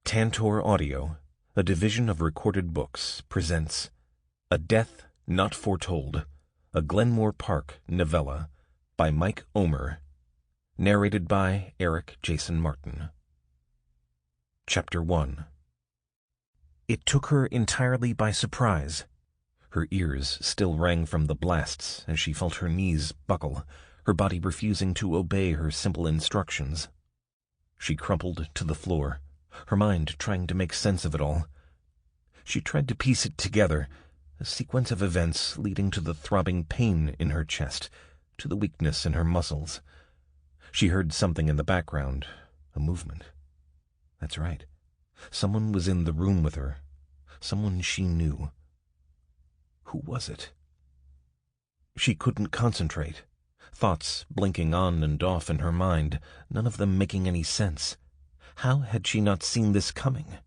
Tantor Audio, a division of Recorded Books, presents A Death Not Foretold, a Glenmore Park novella by Mike Omer, narrated by Eric Jason Martin. Chapter 1. It took her entirely by surprise. Her ears still rang from the blasts as she felt her knees buckle, her body refusing to obey her simple instructions. She crumpled to the floor, her mind trying to make sense of it all. She tried to piece it together, a sequence of events leading to the throbbing pain in her chest, to the weakness in her muscles. She heard something in the background, a movement. That's right. Someone was in the room with her, someone she knew. Who was it? She couldn't concentrate, thoughts blinking on and off in her mind, none of them making any sense. How had she not seen this coming?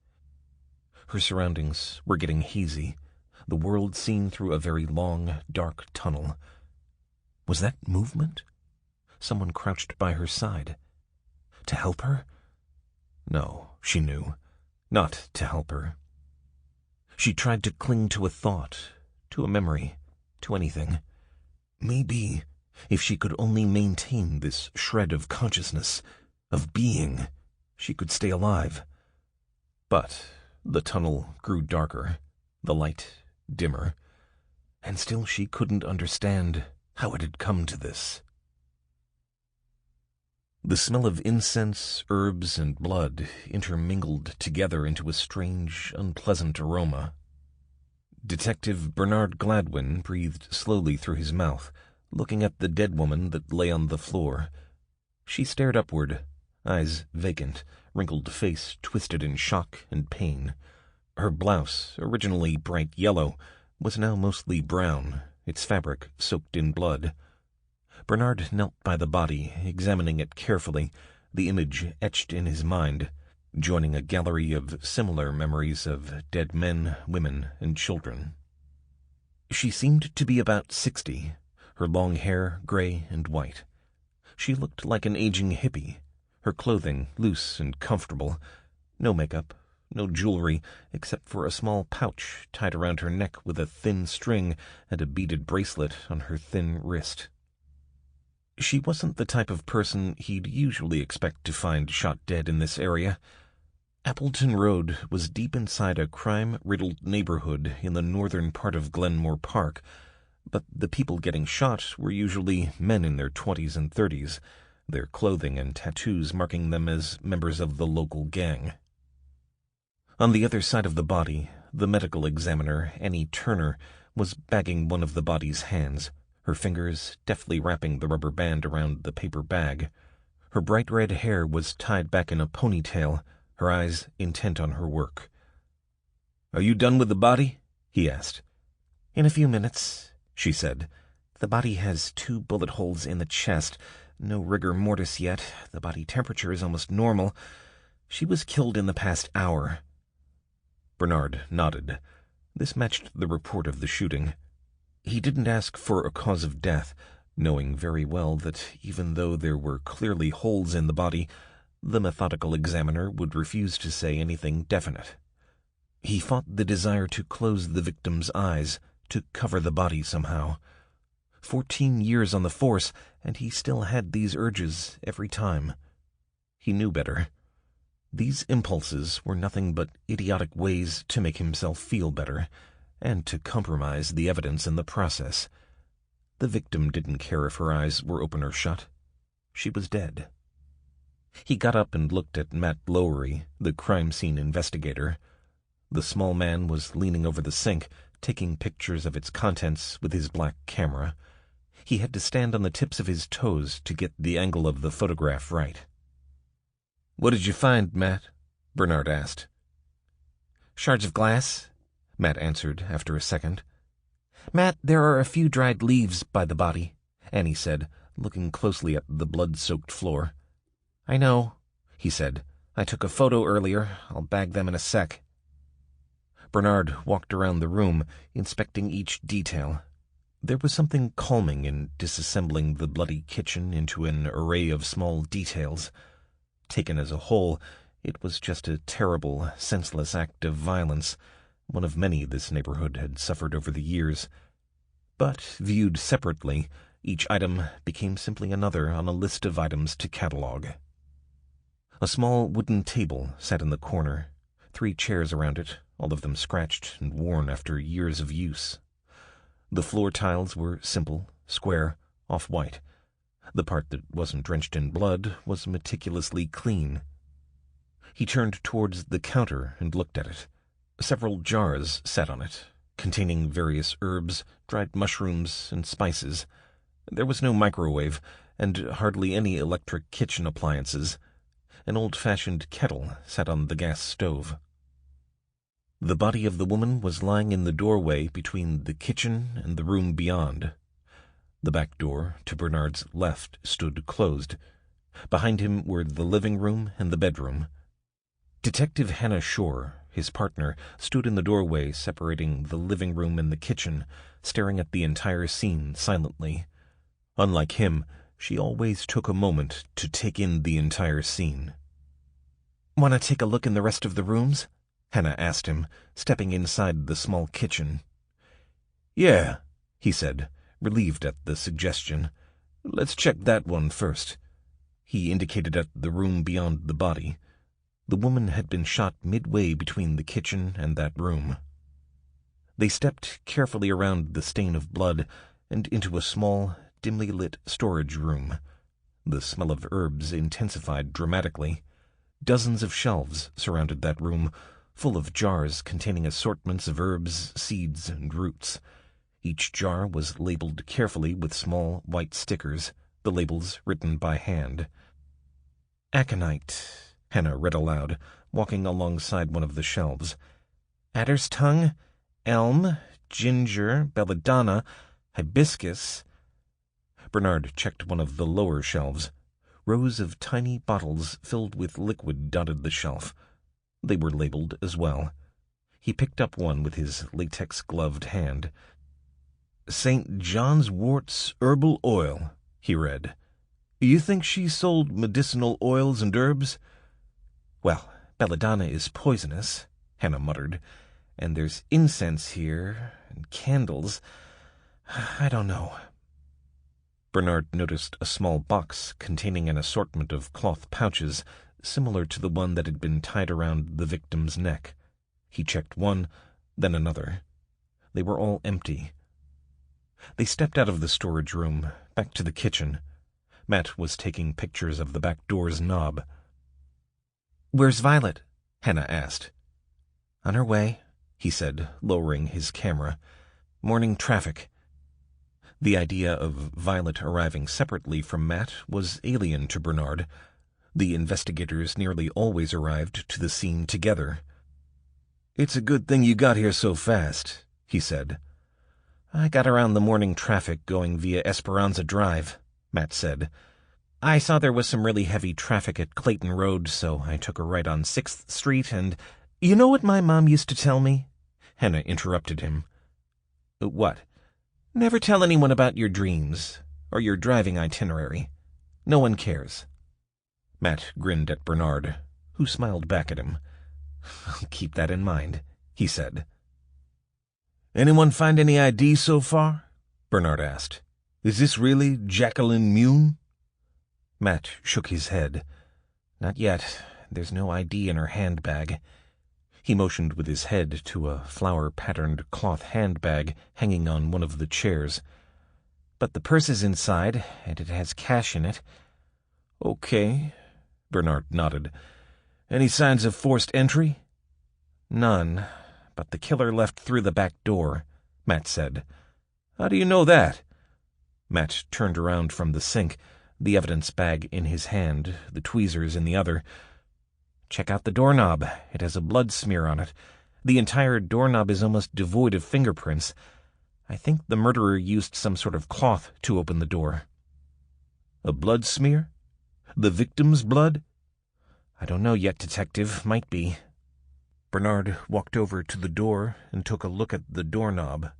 Her surroundings were getting hazy, the world seen through a very long, dark tunnel. Was that movement? Someone crouched by her side. To help her? No, she knew. Not to help her. She tried to cling to a thought, to a memory, to anything. Maybe, if she could only maintain this shred of consciousness, of being, she could stay alive. But the tunnel grew darker, the light dimmer, and still she couldn't understand how it had come to this. The smell of incense, herbs, and blood intermingled together into a strange, unpleasant aroma. Detective Bernard Gladwin breathed slowly through his mouth, looking at the dead woman that lay on the floor. She stared upward, eyes vacant, wrinkled face twisted in shock and pain. Her blouse, originally bright yellow, was now mostly brown, its fabric soaked in blood. Bernard knelt by the body, examining it carefully, the image etched in his mind, joining a gallery of similar memories of dead men, women, and children. She seemed to be about 60, her long hair gray and white. She looked like an aging hippie, her clothing loose and comfortable, no makeup, no jewelry, except for a small pouch tied around her neck with a thin string and a beaded bracelet on her thin wrist. She wasn't the type of person he'd usually expect to find shot dead in this area. Appleton Road was deep inside a crime-riddled neighborhood in the northern part of Glenmore Park, but the people getting shot were usually men in their 20s and 30s, their clothing and tattoos marking them as members of the local gang. On the other side of the body, the medical examiner, Annie Turner, was bagging one of the body's hands, her fingers deftly wrapping the rubber band around the paper bag. Her bright red hair was tied back in a ponytail, her eyes intent on her work. "Are you done with the body?" he asked. "In a few minutes," she said. "The body has 2 bullet holes in the chest. No rigor mortis yet. The body temperature is almost normal. She was killed in the past hour." Bernard nodded. This matched the report of the shooting. He didn't ask for a cause of death, knowing very well that even though there were clearly holes in the body, the methodical examiner would refuse to say anything definite. He fought the desire to close the victim's eyes, to cover the body somehow. 14 years on the force, and he still had these urges every time. He knew better. These impulses were nothing but idiotic ways to make himself feel better, and to compromise the evidence in the process. The victim didn't care if her eyes were open or shut. She was dead. He got up and looked at Matt Lowery, the crime scene investigator. The small man was leaning over the sink, taking pictures of its contents with his black camera. He had to stand on the tips of his toes to get the angle of the photograph right. "What did you find, Matt?" Bernard asked. "Shards of glass," Matt answered after a second. "Matt, there are a few dried leaves by the body," Annie said, looking closely at the blood-soaked floor. "I know," he said. "I took a photo earlier. I'll bag them in a sec." Bernard walked around the room, inspecting each detail. There was something calming in disassembling the bloody kitchen into an array of small details. Taken as a whole, It was just a terrible, senseless act of violence, one of many this neighborhood had suffered over the years. But, viewed separately, each item became simply another on a list of items to catalog. A small wooden table sat in the corner, 3 chairs around it, all of them scratched and worn after years of use. The floor tiles were simple, square, off-white. The part that wasn't drenched in blood was meticulously clean. He turned towards the counter and looked at it. Several jars sat on it, containing various herbs, dried mushrooms, and spices. There was no microwave, and hardly any electric kitchen appliances. An old-fashioned kettle sat on the gas stove. The body of the woman was lying in the doorway between the kitchen and the room beyond. The back door, to Bernard's left, stood closed. Behind him were the living room and the bedroom. Detective Hannah Shore, his partner, stood in the doorway separating the living room and the kitchen, staring at the entire scene silently. Unlike him, she always took a moment to take in the entire scene. "Want to take a look in the rest of the rooms?" Hannah asked him, stepping inside the small kitchen. "Yeah," he said, relieved at the suggestion. "Let's check that one first." He indicated at the room beyond the body. The woman had been shot midway between the kitchen and that room. They stepped carefully around the stain of blood and into a small, dimly lit storage room. The smell of herbs intensified dramatically. Dozens of shelves surrounded that room, full of jars containing assortments of herbs, seeds, and roots. Each jar was labeled carefully with small white stickers, the labels written by hand. "Aconite," Hannah read aloud, walking alongside one of the shelves. "Adder's tongue, elm, ginger, belladonna, hibiscus." Bernard checked one of the lower shelves. Rows of tiny bottles filled with liquid dotted the shelf. They were labeled as well. He picked up one with his latex-gloved hand. "St. John's Wort's Herbal Oil," he read. "You think she sold medicinal oils and herbs?" "Well, belladonna is poisonous," Hannah muttered. "And there's incense here, and candles. I don't know." Bernard noticed a small box containing an assortment of cloth pouches, similar to the one that had been tied around the victim's neck. He checked one, then another. They were all empty. They stepped out of the storage room, back to the kitchen. Matt was taking pictures of the back door's knob. "Where's Violet?" Hannah asked. "On her way," he said, lowering his camera. "Morning traffic." The idea of Violet arriving separately from Matt was alien to Bernard. The investigators nearly always arrived to the scene together. "It's a good thing you got here so fast," he said. "I got around the morning traffic going via Esperanza Drive," Matt said. "I saw there was some really heavy traffic at Clayton Road, so I took a right on 6th Street and—" "You know what my mom used to tell me?" Hannah interrupted him. "What?" "Never tell anyone about your dreams, or your driving itinerary. No one cares." Matt grinned at Bernard, who smiled back at him. "I'll keep that in mind," he said. "Anyone find any ID so far?" Bernard asked. "Is this really Jacqueline Mune?" Matt shook his head. "Not yet. There's no ID in her handbag." He motioned with his head to a flower-patterned cloth handbag hanging on one of the chairs. "But the purse is inside, and it has cash in it." "Okay," Bernard nodded. "Any signs of forced entry?" "None, but the killer left through the back door," Matt said. "How do you know that?" Matt turned around from the sink, the evidence bag in his hand, the tweezers in the other. "Check out the doorknob. It has a blood smear on it. The entire doorknob is almost devoid of fingerprints. I think the murderer used some sort of cloth to open the door." "A blood smear? The victim's blood?" "I don't know yet, Detective. Might be." Bernard walked over to the door and took a look at the doorknob.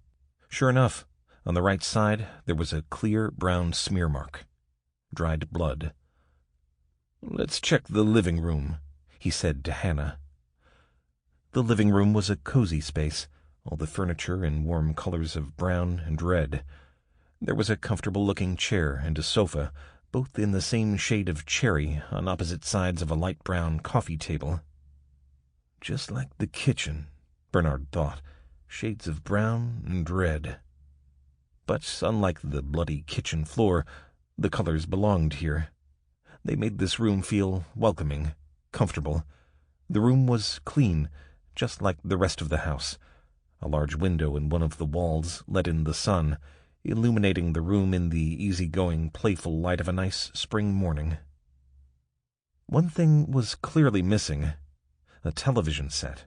Sure enough, on the right side there was a clear brown smear mark. Dried blood. "Let's check the living room," he said to Hannah. The living room was a cozy space, all the furniture in warm colors of brown and red. There was a comfortable-looking chair and a sofa, both in the same shade of cherry, on opposite sides of a light brown coffee table. Just like the kitchen, Bernard thought, shades of brown and red. But unlike the bloody kitchen floor, the colors belonged here. They made this room feel welcoming, comfortable. The room was clean, just like the rest of the house. A large window in one of the walls let in the sun, illuminating the room in the easy-going, playful light of a nice spring morning. One thing was clearly missing: a television set.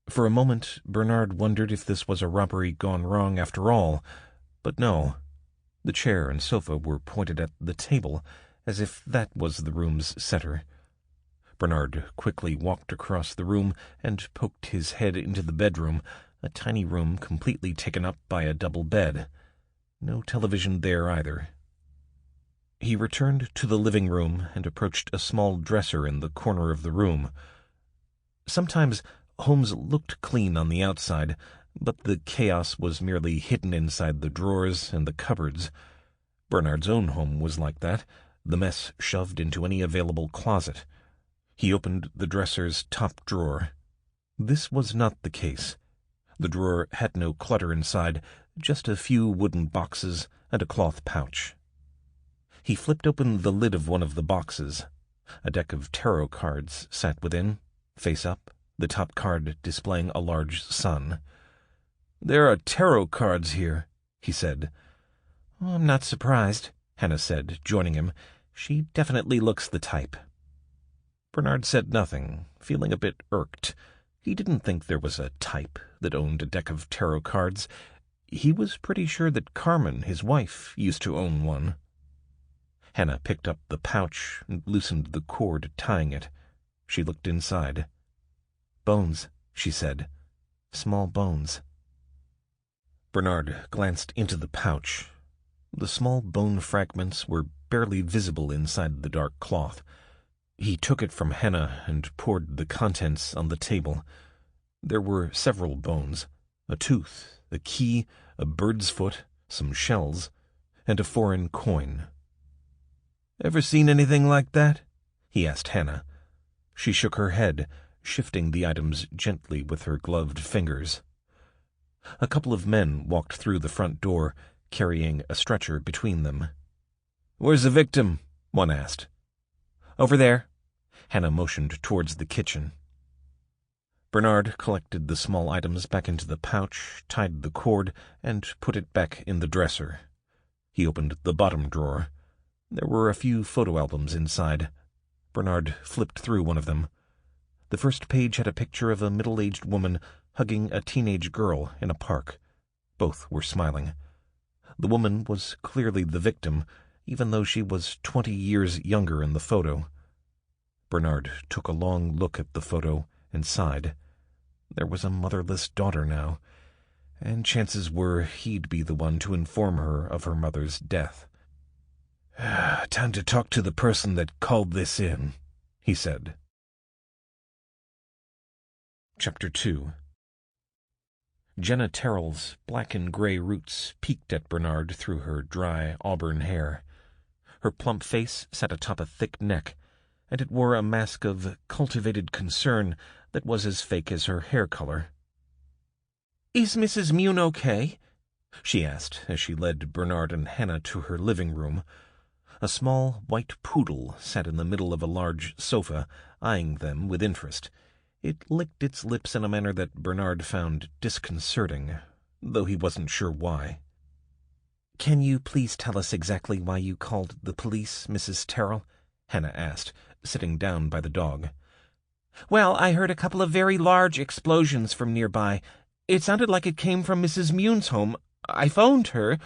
For a moment, Bernard wondered if this was a robbery gone wrong after all, but no. The chair and sofa were pointed at the table, as if that was the room's center. Bernard quickly walked across the room and poked his head into the bedroom, a tiny room completely taken up by a double bed. No television there either. He returned to the living room and approached a small dresser in the corner of the room. Sometimes homes looked clean on the outside, but the chaos was merely hidden inside the drawers and the cupboards. Bernard's own home was like that, the mess shoved into any available closet. He opened the dresser's top drawer. This was not the case. The drawer had no clutter inside, just a few wooden boxes and a cloth pouch. He flipped open the lid of one of the boxes. A deck of tarot cards sat within, face up, the top card displaying a large sun. "There are tarot cards here," he said. "I'm not surprised," Hannah said, joining him. "She definitely looks the type." Bernard said nothing, feeling a bit irked. He didn't think there was a type that owned a deck of tarot cards. He was pretty sure that Carmen, his wife, used to own one. Hannah picked up the pouch and loosened the cord tying it. She looked inside. "Bones," she said. "Small bones." Bernard glanced into the pouch. The small bone fragments were barely visible inside the dark cloth. He took it from Hannah and poured the contents on the table. There were several bones: a tooth, a key, a bird's foot, some shells, and a foreign coin. "Ever seen anything like that?" he asked Hannah. She shook her head, shifting the items gently with her gloved fingers. A couple of men walked through the front door, carrying a stretcher between them. "Where's the victim?" one asked. "Over there." Hannah motioned towards the kitchen. Bernard collected the small items back into the pouch, tied the cord, and put it back in the dresser. He opened the bottom drawer. There were a few photo albums inside. Bernard flipped through one of them. The first page had a picture of a middle-aged woman hugging a teenage girl in a park. Both were smiling. The woman was clearly the victim, even though she was 20 years younger in the photo. Bernard took a long look at the photo and sighed. There was a motherless daughter now, and chances were he'd be the one to inform her of her mother's death. "Time to talk to the person that called this in," he said. Chapter 2. Jenna Terrell's black and gray roots peeked at Bernard through her dry auburn hair. Her plump face sat atop a thick neck, and it wore a mask of cultivated concern that was as fake as her hair color. "Is Mrs. Mune okay?" she asked as she led Bernard and Hannah to her living room. A small white poodle sat in the middle of a large sofa, eyeing them with interest. It licked its lips in a manner that Bernard found disconcerting, though he wasn't sure why. "Can you please tell us exactly why you called the police, Mrs. Terrell?" Hannah asked, sitting down by the dog. "Well, I heard a couple of very large explosions from nearby. It sounded like it came from Mrs. Mune's home. I phoned her."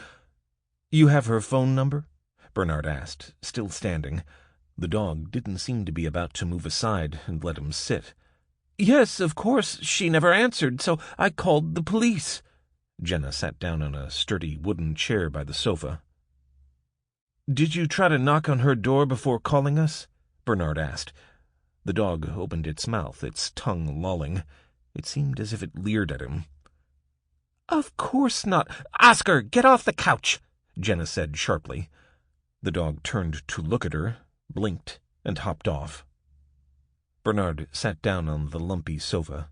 "You have her phone number?" Bernard asked, still standing. The dog didn't seem to be about to move aside and let him sit. "Yes, of course. She never answered, so I called the police." Jenna sat down on a sturdy wooden chair by the sofa. "Did you try to knock on her door before calling us?" Bernard asked. The dog opened its mouth, its tongue lolling. It seemed as if it leered at him. "Of course not. Oscar, get off the couch," Jenna said sharply. The dog turned to look at her, blinked, and hopped off. Bernard sat down on the lumpy sofa.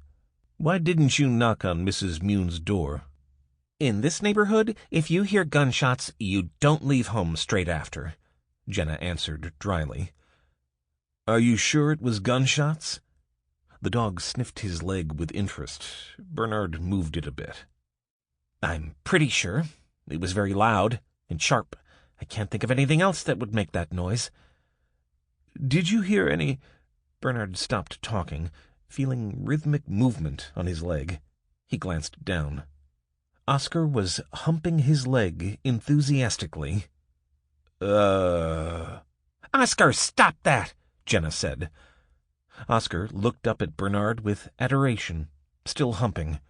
"Why didn't you knock on Mrs. Mune's door?" "In this neighborhood, if you hear gunshots, you don't leave home straight after," Jenna answered dryly. "Are you sure it was gunshots?" The dog sniffed his leg with interest. Bernard moved it a bit. "I'm pretty sure. It was very loud and sharp. I can't think of anything else that would make that noise." "Did you hear any—" Bernard stopped talking, feeling rhythmic movement on his leg. He glanced down. Oscar was humping his leg enthusiastically. "Oscar, stop that!" Jenna said. Oscar looked up at Bernard with adoration, still humping.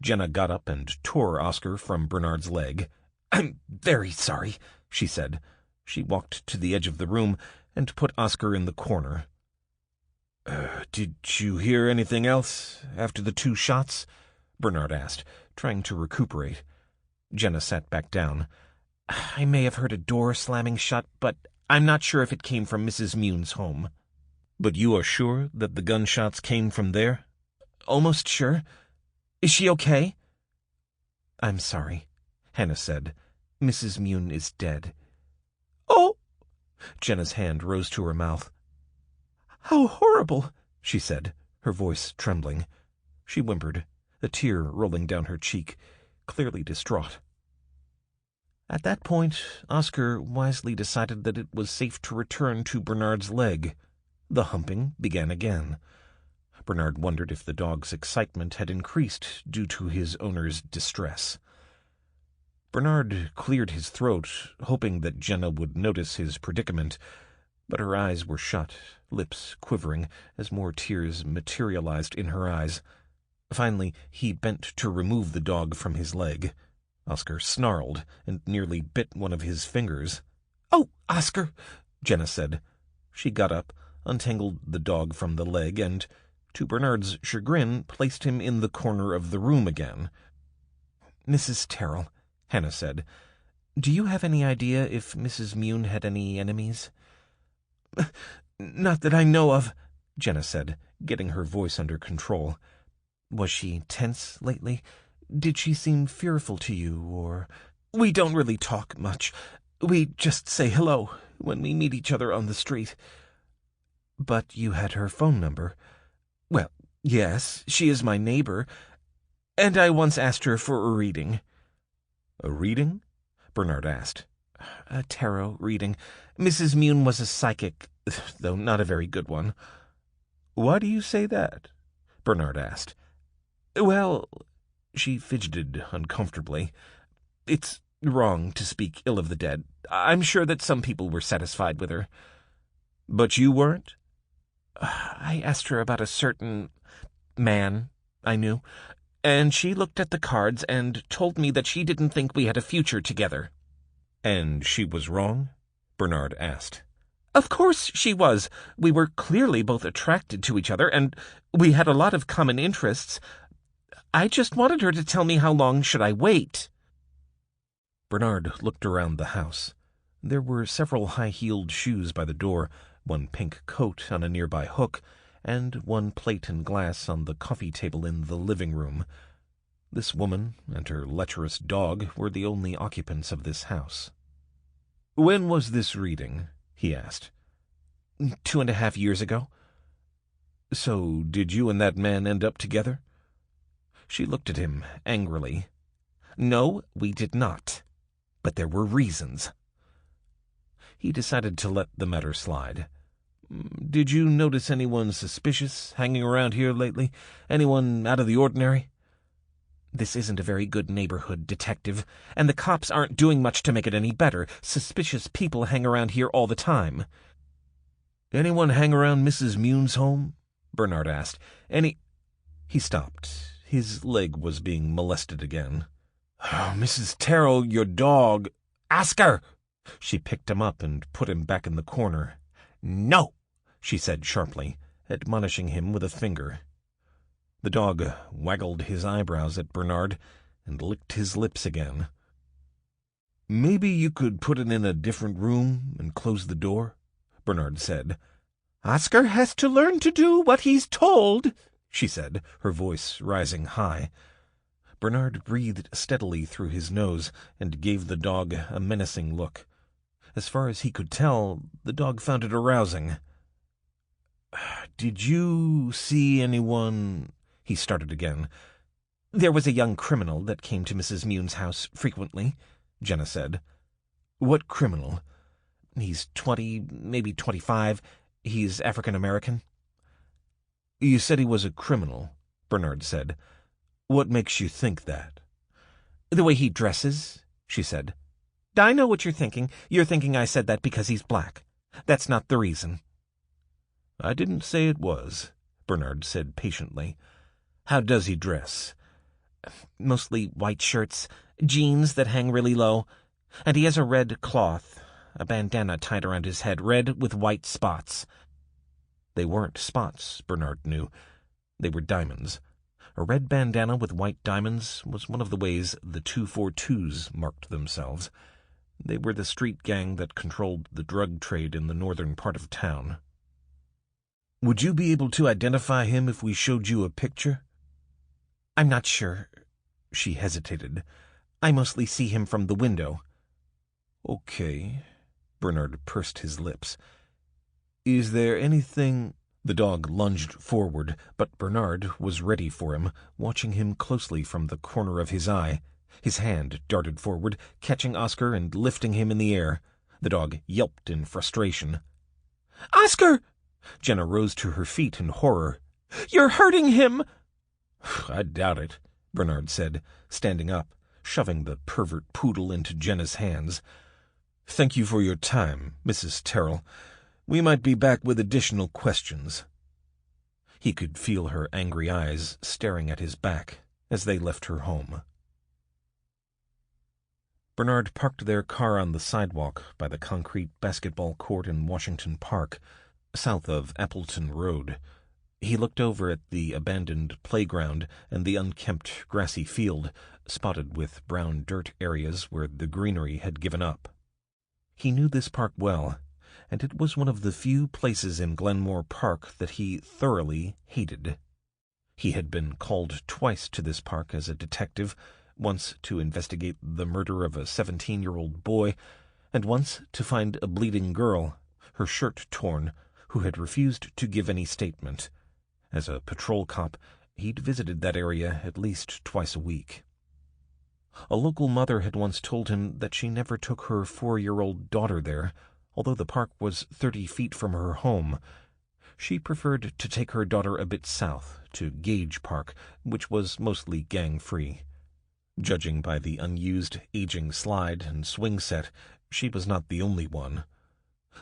Jenna got up and tore Oscar from Bernard's leg. "I'm very sorry," she said. She walked to the edge of the room and put Oscar in the corner. Did you hear anything else after the 2 shots? Bernard asked, trying to recuperate. Jenna sat back down. "I may have heard a door slamming shut, but I'm not sure if it came from Mrs. Mune's home." "But you are sure that the gunshots came from there?" "Almost sure. Is she okay?" "I'm sorry," Hannah said. "Mrs. Mune is dead." "Oh!" Jenna's hand rose to her mouth. "How horrible," she said, her voice trembling. She whimpered, a tear rolling down her cheek, clearly distraught. At that point, Oscar wisely decided that it was safe to return to Bernard's leg. The humping began again. Bernard wondered if the dog's excitement had increased due to his owner's distress. Bernard cleared his throat, hoping that Jenna would notice his predicament, but her eyes were shut, lips quivering, as more tears materialized in her eyes. Finally, he bent to remove the dog from his leg. Oscar snarled and nearly bit one of his fingers. "Oh, Oscar," Jenna said. She got up, untangled the dog from the leg, and, to Bernard's chagrin, placed him in the corner of the room again. "Mrs. Terrell," Hannah said, "do you have any idea if Mrs. Mune had any enemies?" "Not that I know of," Jenna said, getting her voice under control. "Was she tense lately? Did she seem fearful to you, or—" "We don't really talk much. We just say hello when we meet each other on the street." "But you had her phone number." "Well, yes, she is my neighbor, and I once asked her for a reading." "A reading?" Bernard asked. "A tarot reading. Mrs. Mune was a psychic, though not a very good one." "Why do you say that?" Bernard asked. "Well," she fidgeted uncomfortably, "it's wrong to speak ill of the dead. I'm sure that some people were satisfied with her." "But you weren't?" "I asked her about a certain man I knew, and she looked at the cards and told me that she didn't think we had a future together." "And she was wrong?" Bernard asked. "Of course she was. We were clearly both attracted to each other, and we had a lot of common interests. I just wanted her to tell me how long should I wait." Bernard looked around the house. There were several high-heeled shoes by the door, one pink coat on a nearby hook, and one plate and glass on the coffee table in the living room. This woman and her lecherous dog were the only occupants of this house. "When was this reading?" he asked. 2.5 years ago." "So did you and that man end up together?" She looked at him angrily. "No, we did not. But there were reasons." He decided to let the matter slide. "Did you notice anyone suspicious hanging around here lately? Anyone out of the ordinary?" "This isn't a very good neighborhood, Detective, and the cops aren't doing much to make it any better. Suspicious people hang around here all the time." "Anyone hang around Mrs. Mune's home?" Bernard asked. He stopped. His leg was being molested again. "Oh, Mrs. Terrell, your dog—" "Oscar!" She picked him up and put him back in the corner. "No," she said sharply, admonishing him with a finger. The dog waggled his eyebrows at Bernard and licked his lips again. "Maybe you could put it in a different room and close the door," Bernard said. "Oscar has to learn to do what he's told," she said, her voice rising high. Bernard breathed steadily through his nose and gave the dog a menacing look. As far as he could tell, the dog found it arousing. "Did you see anyone—" he started again. "There was a young criminal that came to Mrs. Mune's house frequently," Jenna said. "What criminal?" "He's 20, maybe 25. He's African-American." "You said he was a criminal," Bernard said. "What makes you think that?" "The way he dresses," she said. "I know what you're thinking. You're thinking I said that because he's black. That's not the reason." "I didn't say it was," Bernard said patiently. "How does he dress?" "Mostly white shirts, jeans that hang really low, and he has a red cloth, a bandana tied around his head, red with white spots." They weren't spots, Bernard knew. They were diamonds. A red bandana with white diamonds was one of the ways the 242s marked themselves. They were the street gang that controlled the drug trade in the northern part of town. "Would you be able to identify him if we showed you a picture?" "I'm not sure." She hesitated. "I mostly see him from the window." "Okay." Bernard pursed his lips. "Is there anything—" The dog lunged forward, but Bernard was ready for him, watching him closely from the corner of his eye. His hand darted forward, catching Oscar and lifting him in the air. The dog yelped in frustration. "Oscar!" Jenna rose to her feet in horror. "You're hurting him!" "I doubt it," Bernard said, standing up, shoving the pervert poodle into Jenna's hands. "Thank you for your time, Mrs. Terrell. We might be back with additional questions." He could feel her angry eyes staring at his back as they left her home. Bernard parked their car on the sidewalk by the concrete basketball court in Washington Park, south of Appleton Road. He looked over at the abandoned playground and the unkempt grassy field, spotted with brown dirt areas where the greenery had given up. He knew this park well, and it was one of the few places in Glenmore Park that he thoroughly hated. He had been called twice to this park as a detective, once to investigate the murder of a 17-year-old boy, and once to find a bleeding girl, her shirt torn, who had refused to give any statement. As a patrol cop, he'd visited that area at least twice a week. A local mother had once told him that she never took her 4-year-old daughter there, although the park was 30 feet from her home. She preferred to take her daughter a bit south, to Gage Park, which was mostly gang-free. Judging by the unused, aging slide and swing set, she was not the only one.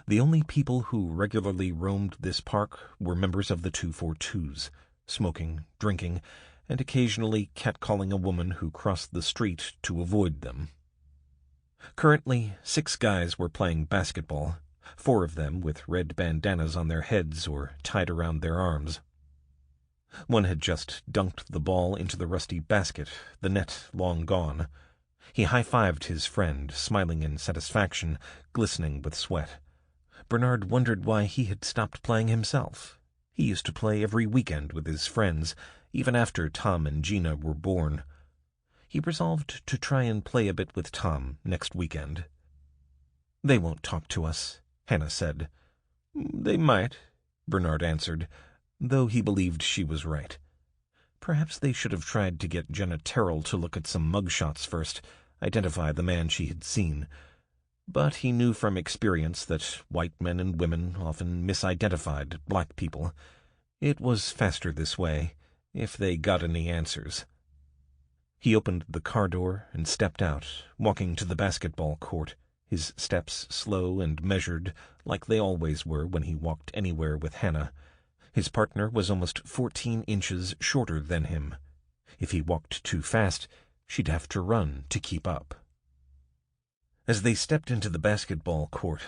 The only people who regularly roamed this park were members of the 242s, smoking, drinking, and occasionally catcalling a woman who crossed the street to avoid them. Currently, 6 guys were playing basketball, 4 of them with red bandanas on their heads or tied around their arms. One had just dunked the ball into the rusty basket, the net long gone. He high-fived his friend, smiling in satisfaction, glistening with sweat. Bernard wondered why he had stopped playing himself. He used to play every weekend with his friends, even after Tom and Gina were born. He resolved to try and play a bit with Tom next weekend. "They won't talk to us," Hannah said. "They might," Bernard answered, though he believed she was right. Perhaps they should have tried to get Jenna Terrell to look at some mugshots first, identify the man she had seen. But he knew from experience that white men and women often misidentified black people. It was faster this way, if they got any answers. He opened the car door and stepped out, walking to the basketball court, his steps slow and measured, like they always were when he walked anywhere with Hannah. His partner was almost 14 inches shorter than him. If he walked too fast, she'd have to run to keep up. As they stepped into the basketball court,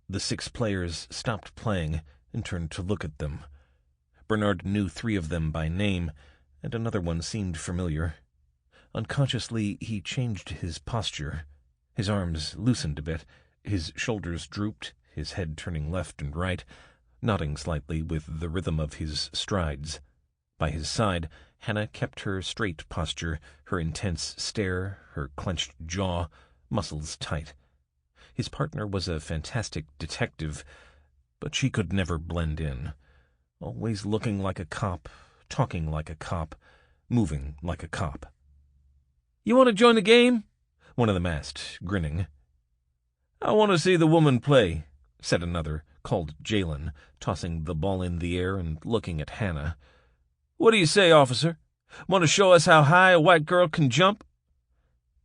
the 6 players stopped playing and turned to look at them. Bernard knew 3 of them by name, and another one seemed familiar. Unconsciously, he changed his posture. His arms loosened a bit, his shoulders drooped, his head turning left and right, nodding slightly with the rhythm of his strides. By his side, Hannah kept her straight posture, her intense stare, her clenched jaw, muscles tight. His partner was a fantastic detective, but she could never blend in. Always looking like a cop, talking like a cop, moving like a cop. "You want to join the game?" one of them asked, grinning. "I want to see the woman play," said another, called Jacqueline, tossing the ball in the air and looking at Hannah. "What do you say, officer? Want to show us how high a white girl can jump?"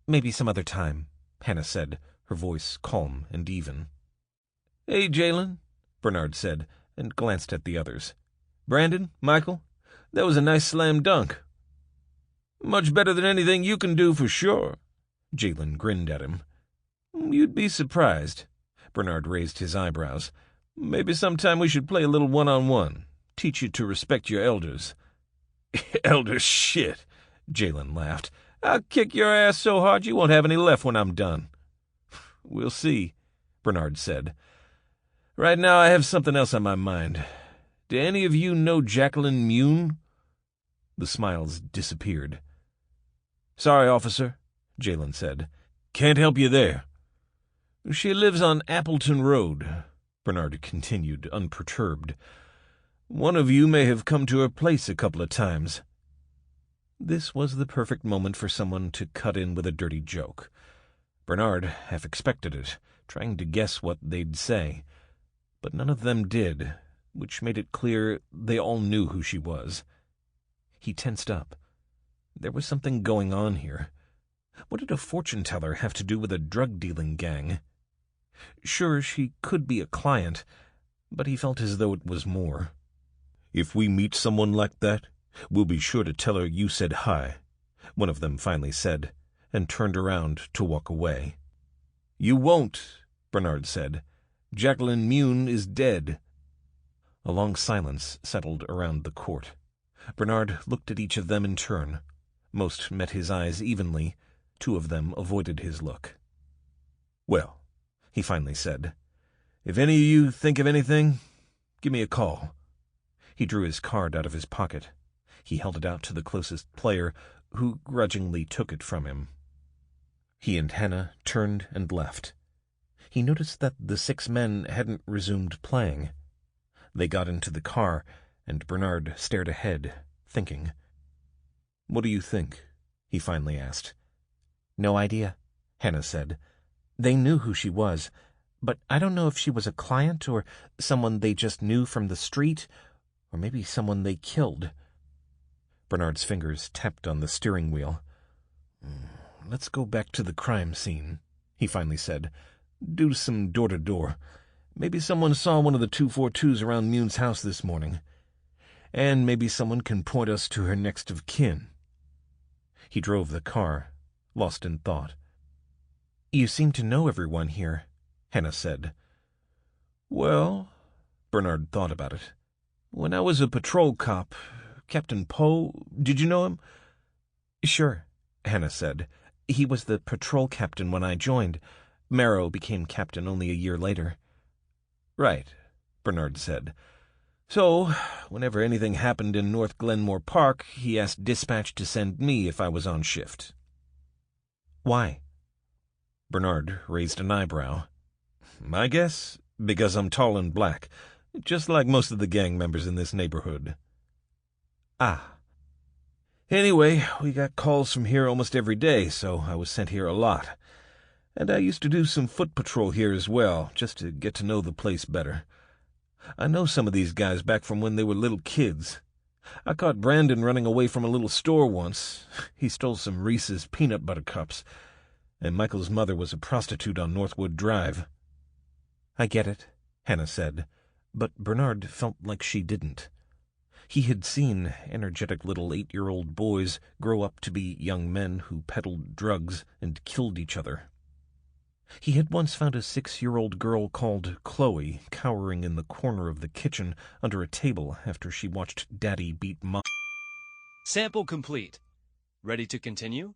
"Maybe some other time," Hannah said, her voice calm and even. "Hey, Jacqueline," Bernard said, and glanced at the others. "Brandon, Michael, that was a nice slam dunk." "Much better than anything you can do, for sure." Jacqueline grinned at him. "You'd be surprised." Bernard raised his eyebrows. "Maybe sometime we should play a little one-on-one. Teach you to respect your elders." "Elders shit," Jacqueline laughed. "I'll kick your ass so hard you won't have any left when I'm done." "We'll see," Bernard said. "Right now I have something else on my mind. Do any of you know Jacqueline Mune?" The smiles disappeared. "Sorry, officer," Jacqueline said. "Can't help you there." "She lives on Appleton Road," Bernard continued, unperturbed. "One of you may have come to her place a couple of times." This was the perfect moment for someone to cut in with a dirty joke. Bernard half expected it, trying to guess what they'd say. But none of them did, which made it clear they all knew who she was. He tensed up. There was something going on here. What did a fortune-teller have to do with a drug-dealing gang? Sure, she could be a client, but he felt as though it was more. "If we meet someone like that, we'll be sure to tell her you said hi," one of them finally said, and turned around to walk away. "You won't," Bernard said. "Jacqueline Mune is dead." A long silence settled around the court. Bernard looked at each of them in turn. Most met his eyes evenly. 2 of them avoided his look. "Well," he finally said, "if any of you think of anything, give me a call." He drew his card out of his pocket. He held it out to the closest player, who grudgingly took it from him. He and Hannah turned and left. He noticed that the 6 men hadn't resumed playing. They got into the car, and Bernard stared ahead, thinking. "What do you think?" he finally asked. "No idea," Hannah said. "They knew who she was, but I don't know if she was a client or someone they just knew from the street, or maybe someone they killed." Bernard's fingers tapped on the steering wheel. "Let's go back to the crime scene," he finally said. "Do some door-to-door. Maybe someone saw one of the 242s around Mune's house this morning. And maybe someone can point us to her next of kin." He drove the car, lost in thought. "You seem to know everyone here," Hannah said. "Well," Bernard thought about it. "When I was a patrol cop, Captain Poe, did you know him?" "Sure," Hannah said. "He was the patrol captain when I joined. Marrow became captain only a year later." "Right," Bernard said. "So, whenever anything happened in North Glenmore Park, he asked dispatch to send me if I was on shift." "Why?" Bernard raised an eyebrow. "My guess? Because I'm tall and black, just like most of the gang members in this neighborhood." "Ah." "Anyway, we got calls from here almost every day, so I was sent here a lot. And I used to do some foot patrol here as well, just to get to know the place better. I know some of these guys back from when they were little kids. I caught Brandon running away from a little store once. He stole some Reese's peanut butter cups. And Michael's mother was a prostitute on Northwood Drive." "I get it," Hannah said, but Bernard felt like she didn't. He had seen energetic little 8-year-old boys grow up to be young men who peddled drugs and killed each other. He had once found a 6-year-old girl called Chloe cowering in the corner of the kitchen under a table after she watched Daddy beat Mom. Sample complete. Ready to continue?